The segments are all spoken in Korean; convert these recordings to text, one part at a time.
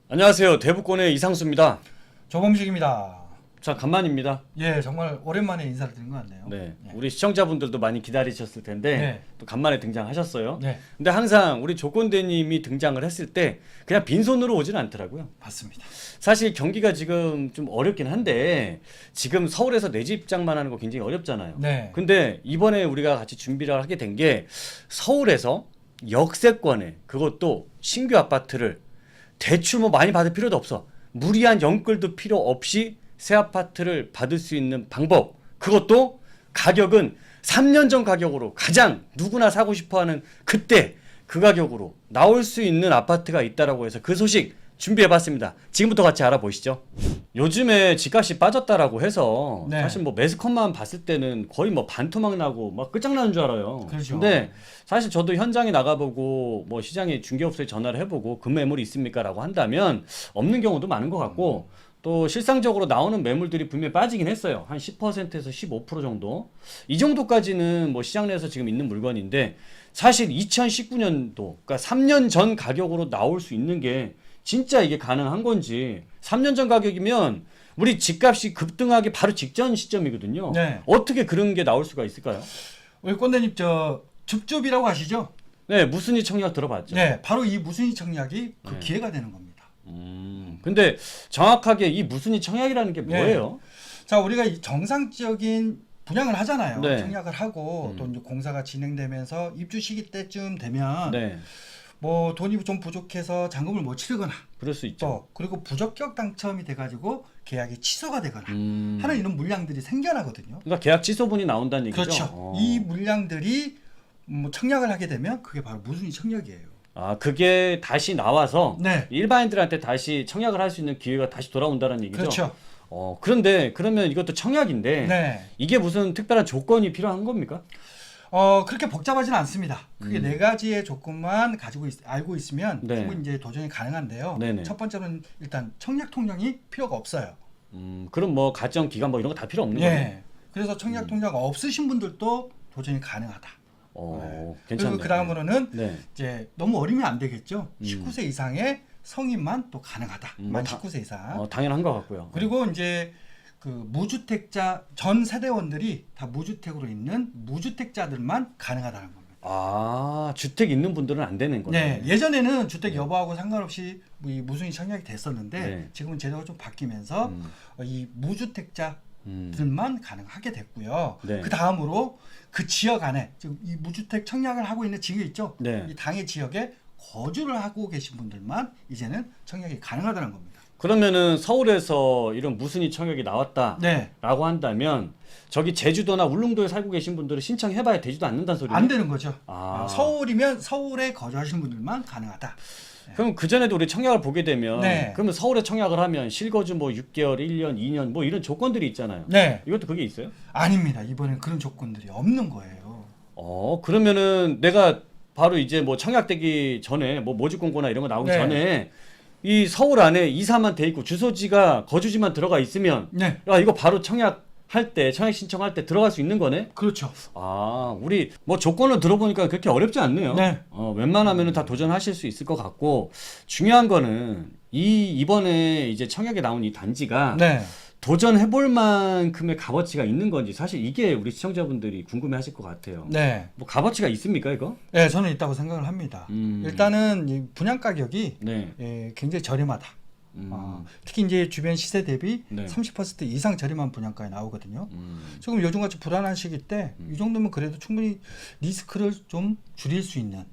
안녕하세요. 대부권의 이상수입니다. 조범식입니다. 자, 간만입니다. 예, 정말 오랜만에 인사를 드린 것 같네요. 네, 예. 우리 시청자분들도 많이 기다리셨을 텐데 네. 또 간만에 등장하셨어요. 네, 근데 항상 우리 조건대님이 등장을 했을 때 그냥 빈손으로 오지는 않더라고요. 맞습니다. 사실 경기가 지금 좀 어렵긴 한데 지금 서울에서 내 집 장만하는 거 굉장히 어렵잖아요. 네. 근데 이번에 우리가 같이 준비를 하게 된 게 서울에서 역세권에 그것도 신규 아파트를 대출 뭐 많이 받을 필요도 없어. 무리한 연끌도 필요 없이 새 아파트를 받을 수 있는 방법. 그것도 가격은 3년 전 가격으로 가장 누구나 사고 싶어하는 그때 그 가격으로 나올 수 있는 아파트가 있다라고 해서 그 소식 준비해봤습니다. 지금부터 같이 알아보시죠. 요즘에 집값이 빠졌다라고 해서 네. 사실 뭐 매스컴만 봤을 때는 거의 뭐 반토막 나고 막 끝장나는 줄 알아요. 그렇죠. 근데 사실 저도 현장에 나가보고 뭐 시장에 중개업소에 전화를 해보고 금매물이 있습니까라고 한다면 없는 경우도 많은 것 같고 또 실상적으로 나오는 매물들이 분명히 빠지긴 했어요. 한 10%에서 15% 정도. 이 정도까지는 뭐 시장 내에서 지금 있는 물건인데 사실 2019년도 그러니까 3년 전 가격으로 나올 수 있는 게 진짜 이게 가능한 건지 3년 전 가격이면 우리 집값이 급등하기 바로 직전 시점이거든요. 네. 어떻게 그런 게 나올 수가 있을까요? 우리 꼰대님 저 줍줍이라고 아시죠? 네, 무순위 청약 들어봤죠. 네, 바로 이 무순위 청약이 그 네. 기회가 되는 겁니다. 근데 정확하게 이 무순위 청약이라는 게 네. 뭐예요? 자, 우리가 이 정상적인 분양을 하잖아요. 네. 청약을 하고 또 이제 공사가 진행되면서 입주 시기 때쯤 되면 네, 뭐 돈이 좀 부족해서 잔금을 못 치르거나 그럴 수 있죠. 또 그리고 부적격 당첨이 돼가지고 계약이 취소가 되거나 음. 하는 이런 물량들이 생겨나거든요. 그러니까 계약 취소분이 나온다는 얘기죠. 그렇죠. 이 물량들이 뭐 청약을 하게 되면 그게 바로 무순위 청약이에요. 아, 그게 다시 나와서 네. 일반인들한테 다시 청약을 할 수 있는 기회가 다시 돌아온다는 얘기죠. 그렇죠. 그런데 그러면 이것도 청약인데 네. 이게 무슨 특별한 조건이 필요한 겁니까? 그렇게 복잡하지는 않습니다. 그게 네 가지의 조건만 알고 있으면 네. 충분히 이제 도전이 가능한데요. 네네. 첫 번째는 일단 청약 통장이 필요가 없어요. 그럼 뭐 가정 기간 뭐 이런 거 다 필요 없는 거예요? 예. 그래서 청약 통장 없으신 분들도 도전이 가능하다. 괜찮네요. 그리고 그 다음으로는 네. 이제 너무 어리면 안 되겠죠. 19세 이상의 성인만 또 가능하다. 뭐 만 19세 이상. 당연한 것 같고요. 그리고 이제 그 무주택자 전 세대원들이 다 무주택으로 있는 무주택자들만 가능하다는 겁니다. 아, 주택 있는 분들은 안 되는 거네요. 네, 예전에는 주택 여부하고 상관없이 이 무순위 청약이 됐었는데 네. 지금은 제도가 좀 바뀌면서 이 무주택자들만 가능하게 됐고요. 네. 그 다음으로 그 지역 안에 지금 이 무주택 청약을 하고 있는 지역이 있죠. 네. 이 당해 지역에 거주를 하고 계신 분들만 이제는 청약이 가능하다는 겁니다. 그러면은 서울에서 이런 무순위 청약이 나왔다라고 네, 한다면 저기 제주도나 울릉도에 살고 계신 분들은 신청해봐야 되지도 않는다는 소리예요? 안 되는 거죠. 아. 서울이면 서울에 거주하시는 분들만 가능하다. 그럼 그 전에도 우리 청약을 보게 되면 네. 그러면 서울에 청약을 하면 실거주 뭐 6개월, 1년, 2년 뭐 이런 조건들이 있잖아요. 네, 이것도 그게 있어요? 아닙니다. 이번엔 그런 조건들이 없는 거예요. 그러면은 내가 바로 이제 뭐 청약되기 전에 뭐 모집 공고나 이런 거 나오기 네. 전에 이 서울 안에 이사만 돼 있고 주소지가 거주지만 들어가 있으면 네, 야, 이거 바로 청약할 때 청약 신청할 때 들어갈 수 있는 거네? 그렇죠. 아, 우리 뭐 조건을 들어보니까 그렇게 어렵지 않네요. 네. 웬만하면은 다 도전하실 수 있을 것 같고 중요한 거는 이번에 이제 청약에 나온 이 단지가 네. 도전해볼 만큼의 값어치가 있는 건지 사실 이게 우리 시청자분들이 궁금해하실 것 같아요. 네. 뭐 값어치가 있습니까 이거? 네, 저는 있다고 생각을 합니다. 일단은 이 분양 가격이 네. 굉장히 저렴하다. 특히 이제 주변 시세 대비 네. 30% 이상 저렴한 분양가에 나오거든요. 지금 요즘같이 불안한 시기 때 이 정도면 그래도 충분히 리스크를 좀 줄일 수 있는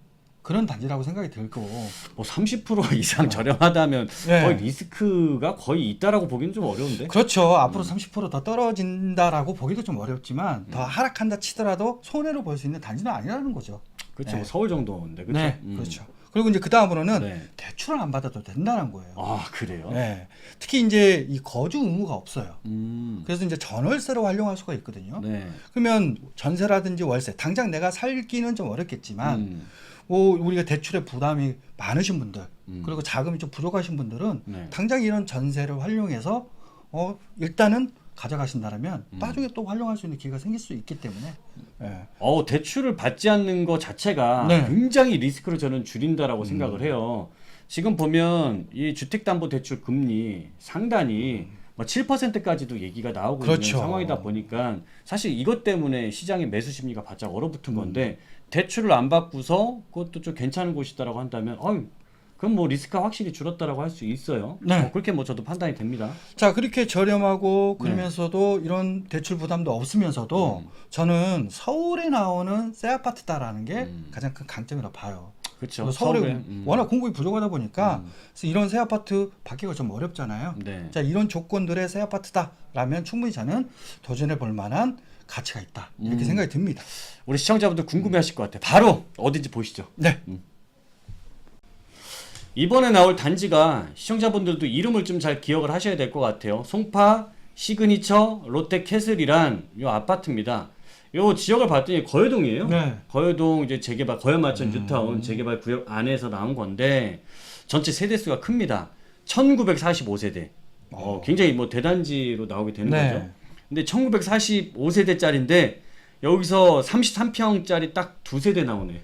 그런 단지라고 생각이 들고. 뭐 30% 이상 저렴하다면 네. 거의 리스크가 거의 있다라고 보기는 좀 어려운데. 그렇죠. 앞으로 30%더 떨어진다라고 보기도 좀 어렵지만 더 하락한다 치더라도 손해로 볼 수 있는 단지는 아니라는 거죠. 그렇죠. 네. 뭐 서울 정도인데 그렇죠. 네, 그렇죠. 그리고 이제 그 다음으로는 네. 대출을 안 받아도 된다는 거예요. 아, 그래요? 네. 특히 이제 이 거주 의무가 없어요. 음. 그래서 이제 전월세로 활용할 수가 있거든요. 네. 그러면 전세라든지 월세, 당장 내가 살기는 좀 어렵겠지만, 음. 우리가 대출의 부담이 많으신 분들, 그리고 자금이 좀 부족하신 분들은 네. 당장 이런 전세를 활용해서 일단은 가져가신다면 나중에 또 활용할 수 있는 기회가 생길 수 있기 때문에. 예. 대출을 받지 않는 것 자체가 네. 굉장히 리스크를 저는 줄인다라고 생각을 해요. 지금 보면 이 주택담보대출 금리 상단이 뭐 7%까지도 얘기가 나오고 그렇죠. 있는 상황이다 보니까 사실 이것 때문에 시장의 매수 심리가 바짝 얼어붙은 건데 대출을 안 받고서 그것도 좀 괜찮은 곳이다라고 한다면 그럼 뭐 리스크가 확실히 줄었다라고 할 수 있어요. 네. 그렇게 뭐 저도 판단이 됩니다. 자, 그렇게 저렴하고 그러면서도 이런 대출 부담도 없으면서도 저는 서울에 나오는 새 아파트다라는 게 가장 큰 강점이라고 봐요. 그렇죠. 서울에 워낙 공급이 부족하다 보니까 그래서 이런 새 아파트 받기가 좀 어렵잖아요. 네. 자, 이런 조건들의 새 아파트다라면 충분히 저는 도전해 볼 만한 가치가 있다. 이렇게 생각이 듭니다. 우리 시청자분들 궁금해하실 것 같아요. 바로 어딘지 보시죠. 네. 이번에 나올 단지가 시청자분들도 이름을 좀 잘 기억을 하셔야 될 것 같아요. 송파 시그니처 롯데캐슬이란 요 아파트입니다. 요 지역을 봤더니 거여동이에요. 네. 거여동 이제 재개발 거여마천 뉴타운 재개발 구역 안에서 나온 건데 전체 세대수가 큽니다. 1945세대. 굉장히 뭐 대단지로 나오게 되는 네. 거죠. 근데 1945세대짜리인데 여기서 33평짜리 딱 두 세대 나오네.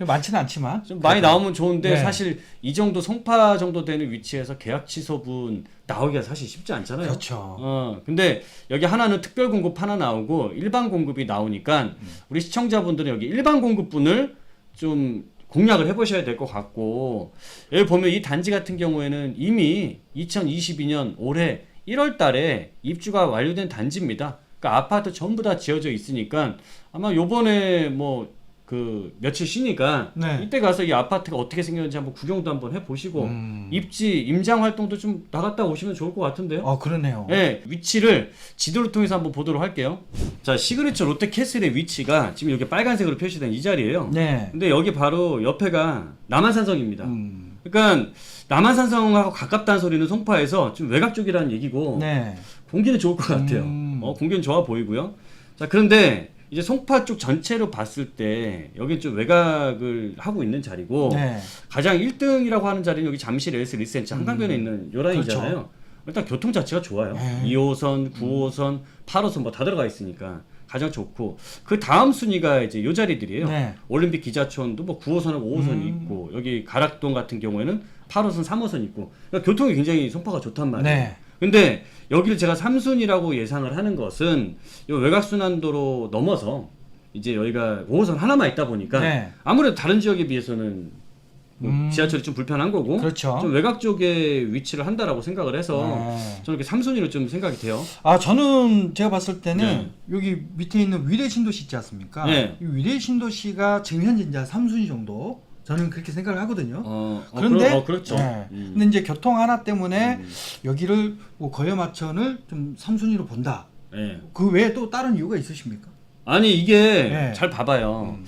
많지는 않지만 좀 많이 나오면 좋은데 네. 사실 이 정도 송파 정도 되는 위치에서 계약 취소분 나오기가 사실 쉽지 않잖아요. 그렇죠. 근데 여기 하나는 특별 공급 하나 나오고 일반 공급이 나오니까 우리 시청자분들은 여기 일반 공급분을 좀 공략을 해보셔야 될 것 같고 여기 보면 이 단지 같은 경우에는 이미 2022년 올해 1월 달에 입주가 완료된 단지입니다. 그러니까 아파트 전부 다 지어져 있으니까 아마 요번에 뭐 그 며칠 쉬니까 네. 이때 가서 이 아파트가 어떻게 생겼는지 한번 구경도 한번 해보시고 입지 임장 활동도 좀 나갔다 오시면 좋을 것 같은데요. 그러네요. 네, 위치를 지도를 통해서 한번 보도록 할게요. 자, 시그니처 롯데캐슬의 위치가 지금 여기 빨간색으로 표시된 이 자리예요. 네. 근데 여기 바로 옆에가 남한산성입니다. 그러니까 남한산성하고 가깝다는 소리는 송파에서 좀 외곽 쪽이라는 얘기고 네. 공기는 좋을 것 같아요. 공기는 좋아 보이고요. 자, 그런데 이제 송파 쪽 전체로 봤을 때 여기 좀 외곽을 하고 있는 자리고 네. 가장 1등이라고 하는 자리는 여기 잠실 LS 리센츠 한강변에 있는 요 라인이잖아요. 그렇죠. 일단 교통 자체가 좋아요. 네. 2호선, 9호선, 8호선 뭐 다 들어가 있으니까 가장 좋고 그 다음 순위가 이제 요 자리들이에요. 네. 올림픽 기자촌도 뭐 9호선하고 5호선이 있고 여기 가락동 같은 경우에는 8호선, 3호선 있고 그러니까 교통이 굉장히 송파가 좋단 말이에요. 네. 근데 여기를 제가 3순위라고 예상을 하는 것은 요 외곽순환도로 넘어서 이제 여기가 5호선 하나만 있다 보니까 네. 아무래도 다른 지역에 비해서는 뭐 지하철이 좀 불편한 거고 그렇죠. 좀 외곽 쪽에 위치를 한다라고 생각을 해서 네. 저는 이렇게 3순위로 좀 생각이 돼요. 저는 제가 봤을 때는 네. 여기 밑에 있는 위례 신도시 있지 않습니까? 네. 이 위례 신도시가 지금 현재 이제 3순위 정도 저는 그렇게 생각을 하거든요. 그런데 그렇죠. 네. 근데 이제 교통 하나 때문에 여기를 뭐 거여마천을 좀 3순위로 본다. 네. 그 외에 또 다른 이유가 있으십니까? 아니 이게 네. 잘 봐봐요.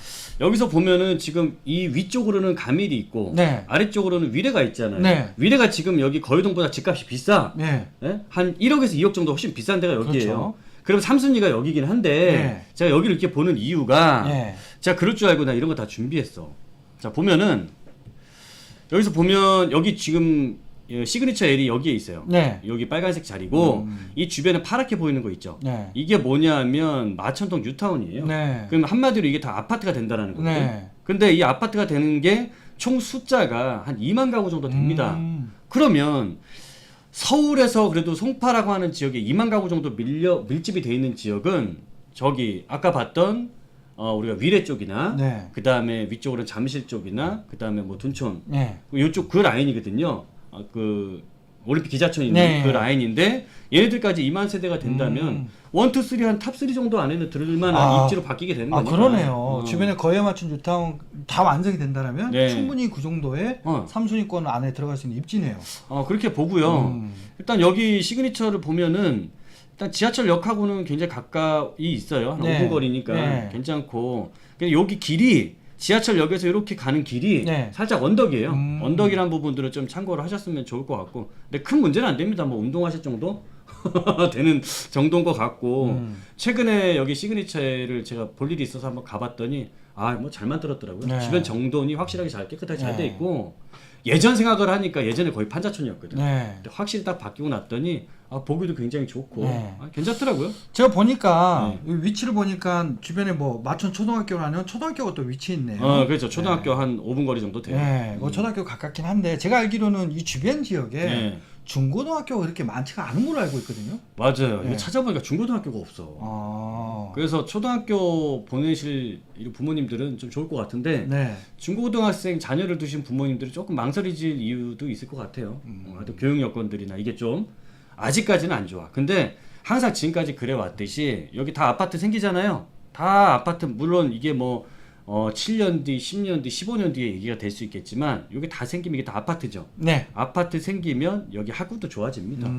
여기서 보면은 지금 이 위쪽으로는 가밀이 있고 네. 아래쪽으로는 위례가 있잖아요. 네. 위례가 지금 여기 거의동보다 집값이 비싸. 네. 예? 한 1억에서 2억 정도 훨씬 비싼 데가 여기예요. 그렇죠. 그럼 3순위가 여기긴 한데 네. 제가 여기를 이렇게 보는 이유가 네. 제가 그럴 줄 알고 나 이런 거 다 준비했어. 자 보면은 여기서 보면 여기 지금 시그니처 L이 여기에 있어요. 네. 여기 빨간색 자리고 이 주변에 파랗게 보이는 거 있죠. 네. 이게 뭐냐면 마천동 뉴타운이에요. 네. 그럼 한마디로 이게 다 아파트가 된다라는 거거든요. 네. 근데 이 아파트가 되는 게 총 숫자가 한 2만 가구 정도 됩니다. 그러면 서울에서 그래도 송파라고 하는 지역에 2만 가구 정도 밀집이 돼 있는 지역은 저기 아까 봤던 우리가 위례 쪽이나 네. 그 다음에 위쪽으로는 잠실 쪽이나 그 다음에 뭐 둔촌 네. 이쪽 그 라인이거든요. 그 올림픽 기자촌이 있는 네. 그 라인인데 얘네들까지 2만 세대가 된다면 1, 2, 3 한 탑3 정도 안에는 들만한 입지로 바뀌게 되는 거니까. 그러네요. 주변에 거에 맞춘 뉴타운 다 완성이 된다면 네. 충분히 그 정도의 3순위권 안에 들어갈 수 있는 입지네요. 그렇게 보고요. 일단 여기 시그니처를 보면은 일단 지하철역하고는 굉장히 가까이 있어요. 한 네. 5분 거리니까 네. 괜찮고. 근데 여기 길이 지하철역에서 이렇게 가는 길이 네. 살짝 언덕이에요. 언덕이란 부분들을 좀 참고를 하셨으면 좋을 것 같고. 근데 큰 문제는 안 됩니다. 뭐 운동하실 정도 되는 정도인 것 같고. 최근에 여기 시그니처를 제가 볼 일이 있어서 한번 가봤더니 뭐 잘 만들었더라고요. 네. 주변 정돈이 확실하게 잘 깨끗하게 잘 돼 네. 있고. 예전 생각을 하니까 예전에 거의 판자촌이었거든요. 네. 근데 확실히 딱 바뀌고 났더니 보기도 굉장히 좋고 네. 괜찮더라고요. 제가 보니까 이 위치를 보니까 주변에 뭐 마천 초등학교라는 초등학교가 또 위치해 있네요. 그렇죠. 초등학교 한 5분 거리 정도 돼요. 네, 뭐 초등학교 가깝긴 한데 제가 알기로는 이 주변 지역에 네. 중고등학교가 그렇게 많지가 않은 걸로 알고 있거든요. 맞아요. 네. 이거 찾아보니까 중고등학교가 없어. 그래서 초등학교 보내실 부모님들은 좀 좋을 것 같은데 네. 중고등학생 자녀를 두신 부모님들이 조금 망설이질 이유도 있을 것 같아요. 또 교육 여건들이나 이게 좀 아직까지는 안 좋아. 근데 항상 지금까지 그래 왔듯이 여기 다 아파트 생기잖아요. 다 아파트 물론 이게 뭐 7년 뒤, 10년 뒤, 15년 뒤에 얘기가 될 수 있겠지만 여기 다 생기면 이게 다 아파트죠. 네. 아파트 생기면 여기 학구도 좋아집니다.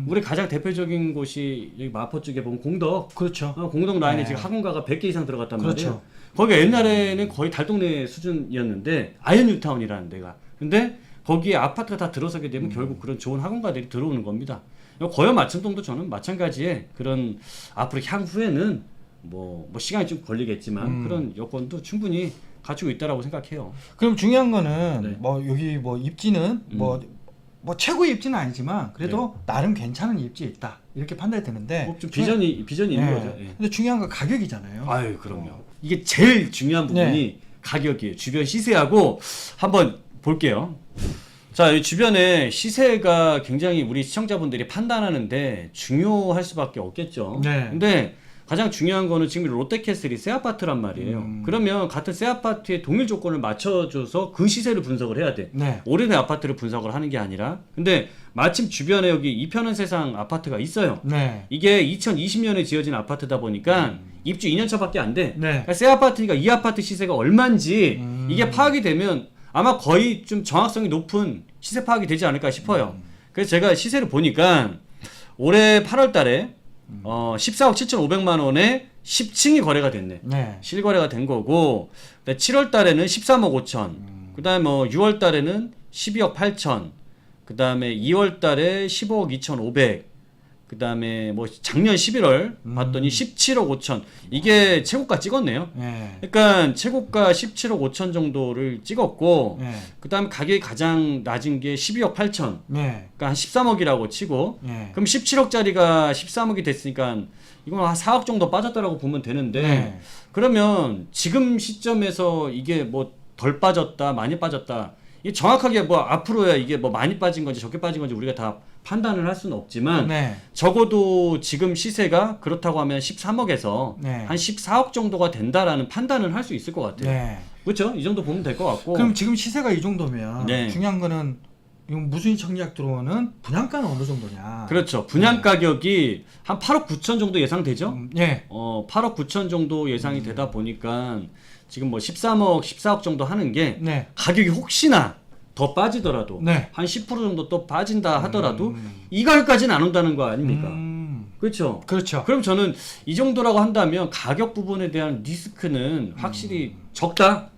우리 가장 대표적인 곳이 여기 마포 쪽에 보면 공덕. 그렇죠. 공덕 라인에 네. 지금 학원가가 100개 이상 들어갔단 그렇죠. 말이에요. 거기가 옛날에는 거의 달동네 수준이었는데 아이언뉴타운이라는 데가. 근데 거기에 아파트가 다 들어서게 되면 결국 그런 좋은 학원가들이 들어오는 겁니다. 거여 맞춤동도 저는 마찬가지에 그런 앞으로 향후에는 뭐 시간이 좀 걸리겠지만 그런 여건도 충분히 갖추고 있다라고 생각해요. 그럼 중요한 거는 네. 뭐 여기 뭐 입지는 뭐 최고의 입지는 아니지만 그래도 나름 괜찮은 입지에 있다 이렇게 판단이 되는데 좀 비전이 있는 네. 거죠. 예. 근데 중요한 건 가격이잖아요. 아유 그럼요. 이게 제일 중요한 부분이 네. 가격이에요. 주변 시세하고 한번 볼게요. 자, 이 주변에 시세가 굉장히 우리 시청자분들이 판단하는데 중요할 수밖에 없겠죠. 네. 근데 가장 중요한 거는 지금 롯데캐슬이 새 아파트란 말이에요. 그러면 같은 새 아파트의 동일 조건을 맞춰줘서 그 시세를 분석을 해야 돼. 네. 오래된 아파트를 분석을 하는 게 아니라. 근데 마침 주변에 여기 이편한 세상 아파트가 있어요. 네. 이게 2020년에 지어진 아파트다 보니까 입주 2년 차밖에 안 돼. 네. 그러니까 새 아파트니까 이 아파트 시세가 얼마인지 이게 파악이 되면 아마 거의 좀 정확성이 높은 시세 파악이 되지 않을까 싶어요. 그래서 제가 시세를 보니까 올해 8월 달에 14억 7,500만 원에 10층이 거래가 됐네. 네. 실거래가 된 거고 7월 달에는 13억 5천. 그다음에 뭐 6월 달에는 12억 8천. 그다음에 2월 달에 15억 2,500. 그다음에 뭐 작년 11월 봤더니 17억 5천. 이게 최고가 찍었네요. 네. 그러니까 최고가 17억 5천 정도를 찍었고 네. 그다음에 가격이 가장 낮은 게 12억 8천. 네. 그러니까 한 13억이라고 치고 네. 그럼 17억짜리가 13억이 됐으니까 이건 한 4억 정도 빠졌다라고 보면 되는데 네. 그러면 지금 시점에서 이게 뭐 덜 빠졌다 많이 빠졌다 이게 정확하게 뭐 앞으로야 이게 뭐 많이 빠진 건지 적게 빠진 건지 우리가 다 판단을 할 수는 없지만 네. 적어도 지금 시세가 그렇다고 하면 13억에서 네. 한 14억 정도가 된다라는 판단을 할 수 있을 것 같아요. 네. 그렇죠? 이 정도 보면 될 것 같고. 그럼 지금 시세가 이 정도면 네. 중요한 거는 이건 무수히 청약 들어오는 분양가는 어느 정도냐. 그렇죠. 분양 가격이 한 8억 9천 정도 예상되죠? 예. 8억 9천 정도 예상이 되다 보니까 지금 뭐 13억, 14억 정도 하는 게 네. 가격이 혹시나 더 빠지더라도 네. 한 10% 정도 또 빠진다 하더라도 이 가격까지는 안 온다는 거 아닙니까? 그렇죠. 그렇죠. 그럼 저는 이 정도라고 한다면 가격 부분에 대한 리스크는 확실히 적다.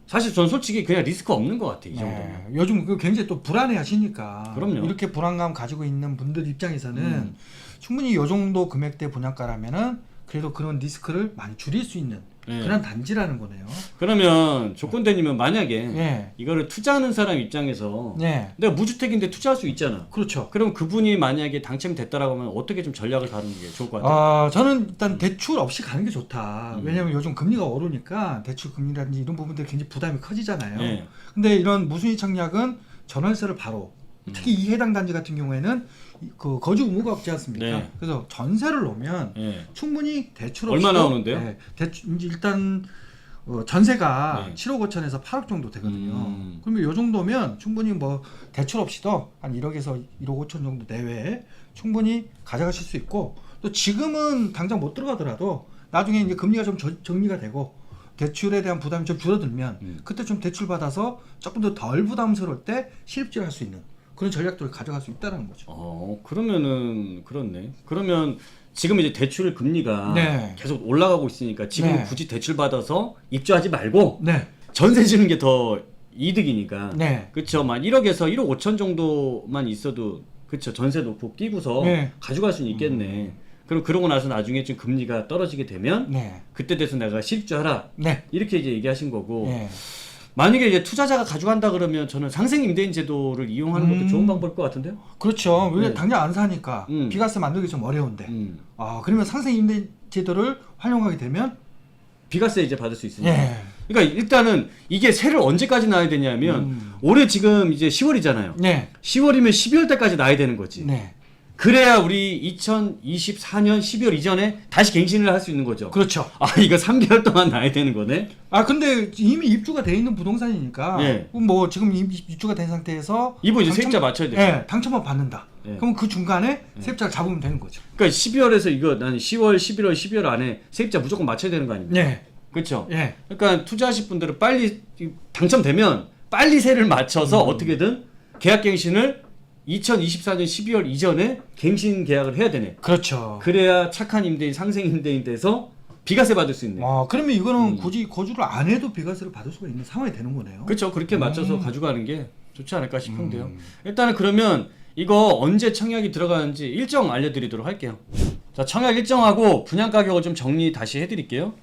사실 전 솔직히 그냥 리스크 없는 것 같아 이 정도면. 네. 요즘 그 굉장히 또 불안해 하시니까. 그럼요. 이렇게 불안감 가지고 있는 분들 입장에서는 충분히 이 정도 금액대 분양가라면은 그래도 그런 리스크를 많이 줄일 수 있는 네. 그런 단지라는 거네요. 그러면 조건대님은 만약에 네. 이거를 투자하는 사람 입장에서 네. 내가 무주택인데 투자할 수 있잖아. 그렇죠. 그럼 그분이 만약에 당첨됐다라고 하면 어떻게 좀 전략을 다루는 게 좋을 것 같아요? 저는 일단 대출 없이 가는 게 좋다. 왜냐하면 요즘 금리가 오르니까 대출 금리라든지 이런 부분들 굉장히 부담이 커지잖아요. 네. 근데 이런 무순위 청약은 전월세를 바로 특히 이 해당 단지 같은 경우에는 그 거주 의무가 없지 않습니까? 네. 그래서 전세를 놓으면 네. 충분히 대출 없이 얼마 나오는데요? 네, 대출 이제 일단 전세가 네. 7억 5천에서 8억 정도 되거든요. 그러면 이 정도면 충분히 뭐 대출 없이도 한 1억에서 1억 5천 정도 내외에 충분히 가져가실 수 있고 또 지금은 당장 못 들어가더라도 나중에 이제 금리가 좀 정리가 되고 대출에 대한 부담이 좀 줄어들면 그때 좀 대출 받아서 조금 더 덜 부담스러울 때 실입질할 수 있는 그런 전략들을 가져갈 수 있다는 거죠. 그러면은 그렇네. 그러면 지금 이제 대출 금리가 네. 계속 올라가고 있으니까 지금 네. 굳이 대출 받아서 입주하지 말고 네. 전세 주는 게 더 이득이니까. 네. 그렇죠. 만 1억에서 1억 5천 정도만 있어도 그렇죠. 전세 놓고 끼고서 네. 가져갈 수는 있겠네. 그럼 그러고 나서 나중에 좀 금리가 떨어지게 되면 네. 그때 돼서 내가 실입주하라. 네. 이렇게 이제 얘기하신 거고. 네. 만약에 이제 투자자가 가져간다 그러면 저는 상생 임대인 제도를 이용하는 것도 좋은 방법일 것 같은데요. 그렇죠. 왜 네. 당장 안 사니까 비과세 만들기 좀 어려운데. 그러면 상생 임대 제도를 활용하게 되면 비과세 이제 받을 수 있으니까. 예. 그러니까 일단은 이게 세를 언제까지 놔야 되냐면 올해 지금 이제 10월이잖아요. 네. 10월이면 12월 때까지 놔야 되는 거지. 네. 그래야 우리 2024년 12월 이전에 다시 갱신을 할 수 있는 거죠. 그렇죠. 이거 3개월 동안 놔야 되는 거네. 근데 이미 입주가 돼 있는 부동산이니까 예. 뭐 지금 입주가 된 상태에서 이분 이제 세입자 맞춰야 돼요. 예, 당첨만 받는다. 예. 그럼 그 중간에 세입자를 잡으면 되는 거죠. 그러니까 12월에서 이거 난 10월, 11월, 12월 안에 세입자 무조건 맞춰야 되는 거 아닙니까? 네. 그렇죠. 예. 그러니까 투자하실 분들은 빨리 당첨되면 빨리 세를 맞춰서 어떻게든 계약갱신을 2024년 12월 이전에 갱신 계약을 해야 되네. 그렇죠. 그래야 착한 임대인, 상생 임대인 돼서 비과세 받을 수 있네. 그러면 이거는 굳이 거주를 안 해도 비과세를 받을 수가 있는 상황이 되는 거네요. 그렇죠. 그렇게 맞춰서 가져가는 게 좋지 않을까 싶은데요. 일단은 그러면 이거 언제 청약이 들어가는지 일정 알려드리도록 할게요. 자, 청약 일정하고 분양 가격을 좀 정리 다시 해드릴게요.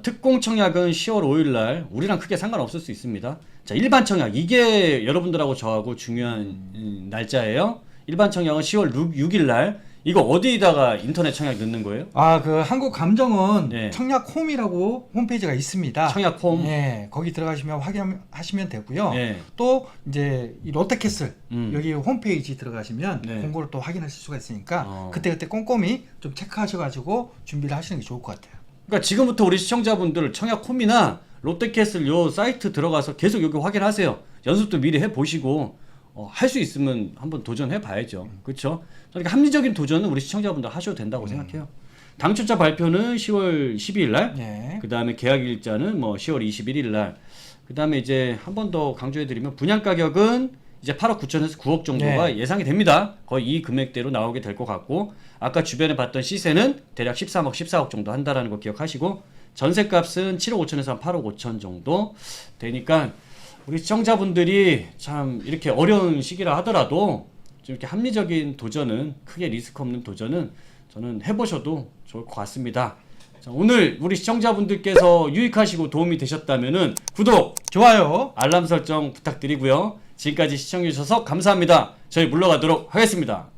특공 청약은 10월 5일 날 우리랑 크게 상관없을 수 있습니다. 자, 일반 청약 이게 여러분들하고 저하고 중요한 날짜예요. 일반 청약은 10월 6일 날. 이거 어디다가 인터넷 청약 넣는 거예요? 그 한국감정원 네. 청약홈이라고 홈페이지가 있습니다. 청약홈. 네, 거기 들어가시면 확인하시면 되고요. 네. 또 이제 이 롯데캐슬 음. 여기 홈페이지 들어가시면 네. 공고를 또 확인하실 수가 있으니까 어. 그때 꼼꼼히 좀 체크하셔가지고 준비를 하시는 게 좋을 것 같아요. 그러니까 지금부터 우리 시청자분들 청약홈이나 롯데캐슬 요 사이트 들어가서 계속 여기 확인하세요. 연습도 미리 해보시고 할 수 있으면 한번 도전해 봐야죠. 그렇죠? 그러니까 합리적인 도전은 우리 시청자분들 하셔도 된다고 생각해요. 당첨자 발표는 10월 12일 날. 네. 그 다음에 계약 일자는 뭐 10월 21일 날. 그 다음에 이제 한 번 더 강조해드리면 분양 가격은 이제 8억 9천에서 9억 정도가 네. 예상이 됩니다. 거의 이 금액대로 나오게 될 것 같고, 아까 주변에 봤던 시세는 대략 13억, 14억 정도 한다라는 거 기억하시고, 전세값은 7억 5천에서 한 8억 5천 정도 되니까 우리 시청자분들이 참 이렇게 어려운 시기라 하더라도 좀 이렇게 합리적인 도전은, 크게 리스크 없는 도전은 저는 해보셔도 좋을 것 같습니다. 자, 오늘 우리 시청자분들께서 유익하시고 도움이 되셨다면은 구독, 좋아요. 알람 설정 부탁드리고요. 지금까지 시청해주셔서 감사합니다. 저희 물러가도록 하겠습니다.